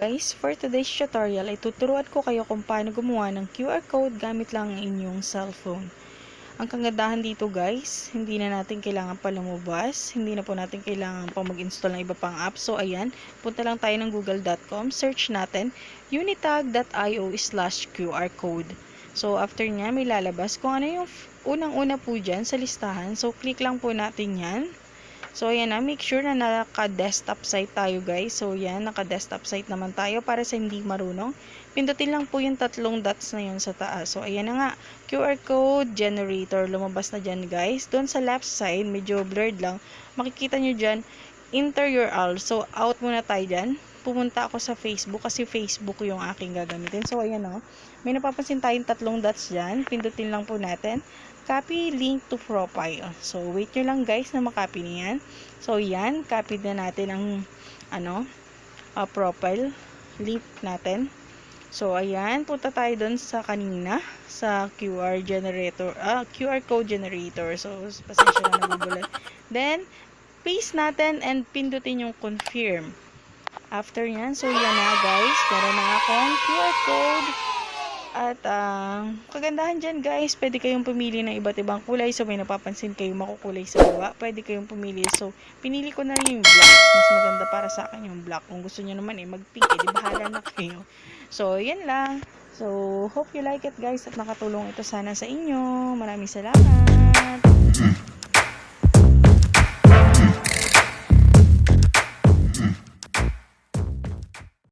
Guys, for today's tutorial ay tuturuan ko kayo kung paano gumawa ng QR code gamit lang ang inyong cellphone. Ang kagandahan dito guys, hindi na natin kailangan pa lumabas, hindi na po natin kailangan pa mag-install ng iba pang app. So ayan, punta lang tayo ng google.com, search natin unitag.io/QR code. So after nya may lalabas kung ano yung unang-una po dyan sa listahan. So click lang po natin yan. So, ayan na. Make sure na naka-desktop site tayo, guys. So, yan. Naka-desktop site naman tayo para sa hindi marunong. Pindutin lang po yung tatlong dots na yun sa taas. So, ayan na nga. QR code generator. Lumabas na dyan, guys. Doon sa left side, medyo blurred lang. Makikita nyo dyan, enter URL. So, out muna tayo dyan. Pumunta ako sa Facebook kasi Facebook yung aking gagamitin. So, ayan o. May napapansin tayong tatlong dots dyan. Pindutin lang po natin. Copy link to profile. So, wait nyo lang guys na makopy niyan. So, yan. Copy na natin ang profile link natin. So, ayan. Punta tayo dun sa kanina. Sa QR code generator. So, pasensya na nagugulat. Then, paste natin and pindutin yung confirm. After yan, so yan na guys. Meron na akong QR code. At kagandahan dyan guys, pwede kayong pumili ng iba't ibang kulay. So may napapansin kayong makukulay sa baba, pwede kayong pumili. So pinili ko na rin yung black. Mas maganda para sa akin yung black. Kung gusto nyo naman mag-pink, di bahala na kayo. So yan lang. So hope you like it guys at nakatulong ito sana sa inyo. Maraming salamat.